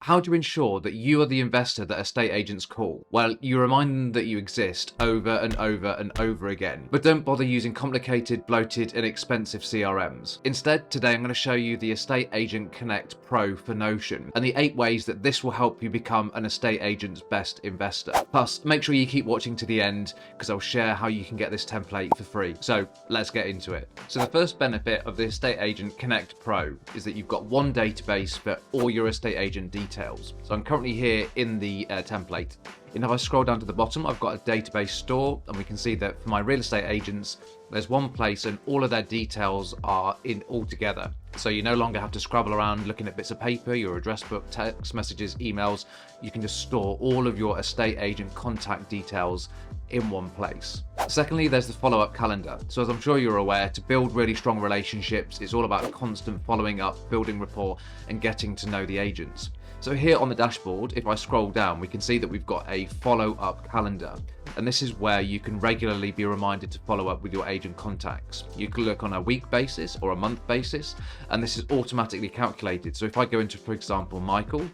How do you ensure that you are the investor that estate agents call? Well, you remind them that you exist over and over and over again, but don't bother using complicated, bloated, and expensive CRMs. Instead, today I'm going to show you the Estate Agent Connect Pro for Notion and the 8 ways that this will help you become an estate agent's best investor. Plus, make sure you keep watching to the end because I'll share how you can get this template for free. So let's get into it. So the first benefit of the Estate Agent Connect Pro is that you've got one database for all your estate agent details. So I'm currently here in the template. And if I scroll down to the bottom, I've got a database store, and we can see that for my real estate agents, there's one place and all of their details are in all together. So you no longer have to scrabble around looking at bits of paper, your address book, text messages, emails. You can just store all of your estate agent contact details in one place. Secondly, there's the follow-up calendar. So as I'm sure you're aware, to build really strong relationships, it's all about constant following up, building rapport, and getting to know the agents. So here on the dashboard, if I scroll down, we can see that we've got a follow-up calendar. And this is where you can regularly be reminded to follow up with your agent contacts. You can look on a week basis or a month basis, and this is automatically calculated. So if I go into, for example, Michael,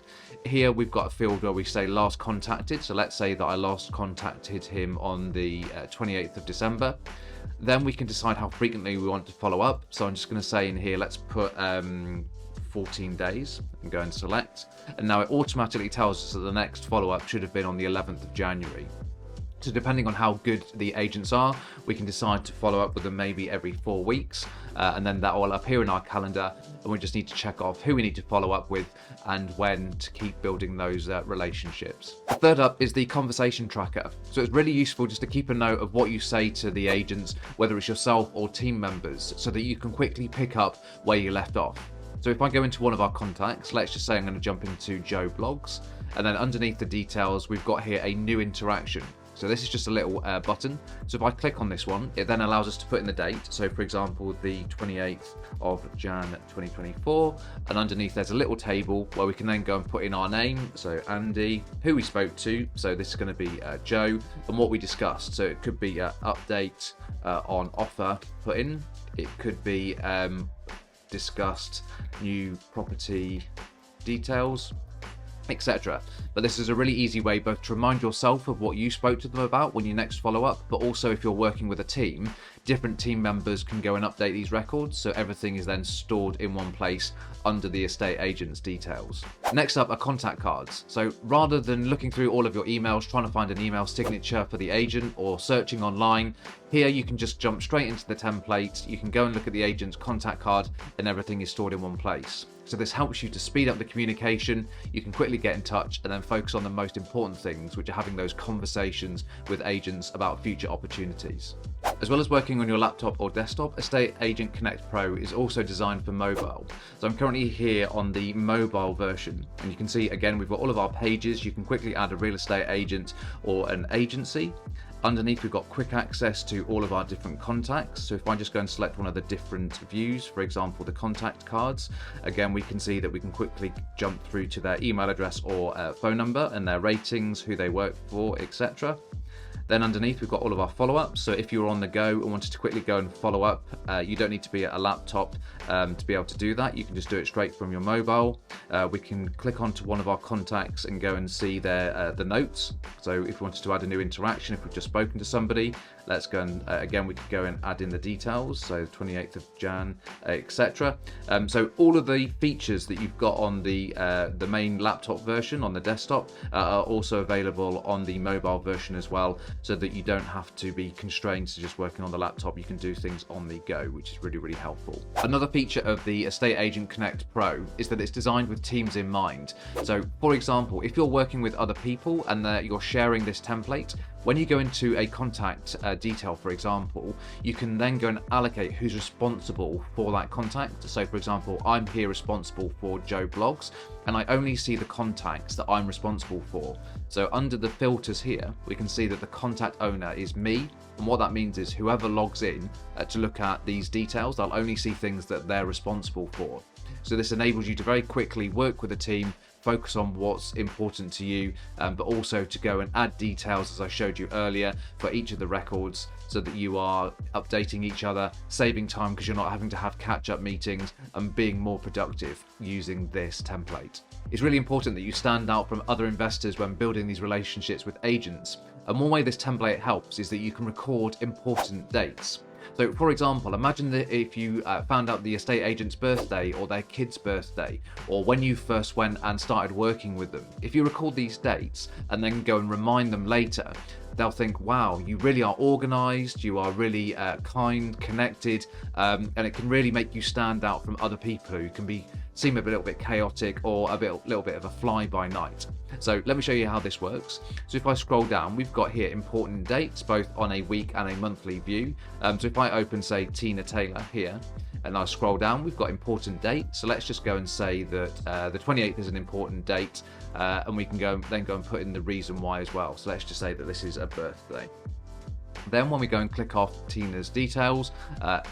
here we've got a field where we say last contacted. So let's say that I last contacted him on the 28th of December. Then we can decide how frequently we want to follow up. So I'm just going to say in here, let's put 14 days and go and select. And now it automatically tells us that the next follow-up should have been on the 11th of January. So depending on how good the agents are, we can decide to follow up with them maybe every 4 weeks. And then that will appear in our calendar, and we just need to check off who we need to follow up with and when to keep building those relationships. The third up is the conversation tracker. So it's really useful just to keep a note of what you say to the agents, whether it's yourself or team members, so that you can quickly pick up where you left off. So if I go into one of our contacts, let's just say I'm going to jump into Joe Blogs, and then underneath the details, we've got here a new interaction. So this is just a little button. So if I click on this one, it then allows us to put in the date. So for example, the 28th of Jan 2024, and underneath there's a little table where we can then go and put in our name. So Andy, who we spoke to. So this is going to be Joe, and what we discussed. So it could be update on offer put in. It could be discussed new property details, etc. But this is a really easy way both to remind yourself of what you spoke to them about when you next follow up, but also if you're working with a team, different team members can go and update these records, so everything is then stored in one place under the estate agent's details. Next up are contact cards. So rather than looking through all of your emails, trying to find an email signature for the agent or searching online, here you can just jump straight into the template. You can go and look at the agent's contact card and everything is stored in one place. So this helps you to speed up the communication. You can quickly get in touch and then focus on the most important things, which are having those conversations with agents about future opportunities. As well as working on your laptop or desktop, Estate Agent Connect Pro is also designed for mobile. So I'm currently here on the mobile version, and you can see again we've got all of our pages. You can quickly add a real estate agent or an agency. Underneath we've got quick access to all of our different contacts. So if I just go and select one of the different views, for example the contact cards, again we can see that we can quickly jump through to their email address or phone number and their ratings, who they work for, etc. Then underneath we've got all of our follow-ups. So if you're on the go and wanted to quickly go and follow up, you don't need to be at a laptop to be able to do that. You can just do it straight from your mobile. We can click onto one of our contacts and go and see their the notes. So if we wanted to add a new interaction, if we've just spoken to somebody, let's go and again we could go and add in the details. So 28th of Jan, etc. So all of the features that you've got on the main laptop version on the desktop are also available on the mobile version as well, so that you don't have to be constrained to just working on the laptop. You can do things on the go, which is really, really helpful. Another feature of the Estate Agent Connect Pro is that it's designed with teams in mind. So for example, if you're working with other people and you're sharing this template, when you go into a contact detail, for example, you can then go and allocate who's responsible for that contact. So for example, I'm here responsible for Joe Blogs, and I only see the contacts that I'm responsible for. So under the filters here, we can see that the contact owner is me. And what that means is whoever logs in to look at these details, they'll only see things that they're responsible for. So this enables you to very quickly work with a team, focus on what's important to you, but also to go and add details, as I showed you earlier, for each of the records, so that you are updating each other, saving time because you're not having to have catch-up meetings, and being more productive using this template. It's really important that you stand out from other investors when building these relationships with agents. And one way this template helps is that you can record important dates. So for example, imagine that if you found out the estate agent's birthday or their kid's birthday, or when you first went and started working with them. If you record these dates and then go and remind them later, they'll think, wow, you really are organized, you are really kind, connected, and it can really make you stand out from other people who can seem a little bit chaotic or little bit of a fly-by-night. So let me show you how this works. So if I scroll down, we've got here important dates, both on a week and a monthly view. So if I open, say, Tina Taylor here, and I scroll down, we've got important dates. So let's just go and say that the 28th is an important date, and we can go and put in the reason why as well. So let's just say that this is a birthday. Then when we go and click off Tina's details,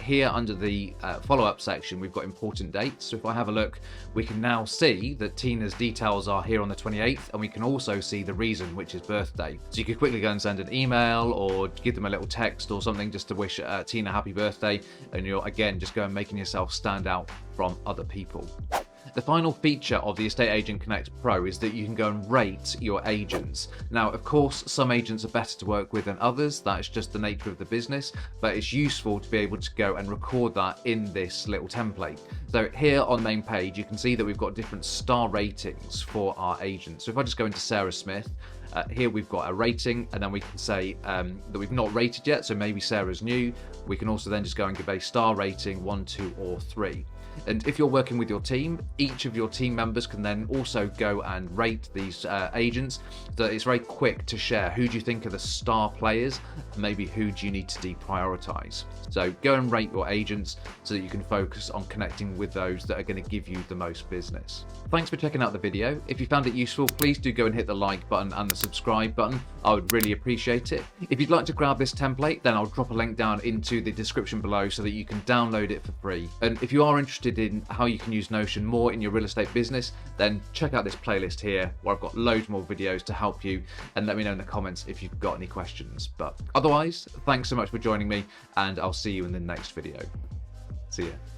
here under the follow-up section, we've got important dates. So if I have a look, we can now see that Tina's details are here on the 28th, and we can also see the reason, which is birthday. So you could quickly go and send an email or give them a little text or something just to wish Tina happy birthday, and you're again just going making yourself stand out from other people. The final feature of the Estate Agent Connect Pro is that you can go and rate your agents. Now, of course, some agents are better to work with than others. That's just the nature of the business, but it's useful to be able to go and record that in this little template. So here on the main page, you can see that we've got different star ratings for our agents. So if I just go into Sarah Smith, here we've got a rating, and then we can say that we've not rated yet, so maybe Sarah's new. We can also then just go and give a star rating 1, 2, or 3. And if you're working with your team, each of your team members can then also go and rate these agents. So it's very quick to share who do you think are the star players, and maybe who do you need to deprioritize. So go and rate your agents so that you can focus on connecting with those that are going to give you the most business. Thanks for checking out the video. If you found it useful, please do go and hit the like button and the subscribe button. I would really appreciate it. If you'd like to grab this template, then I'll drop a link down into the description below so that you can download it for free. And if you are interested in how you can use Notion more in your real estate business, then check out this playlist here where I've got loads more videos to help you, and let me know in the comments if you've got any questions. But otherwise, thanks so much for joining me, and I'll see you in the next video. See ya.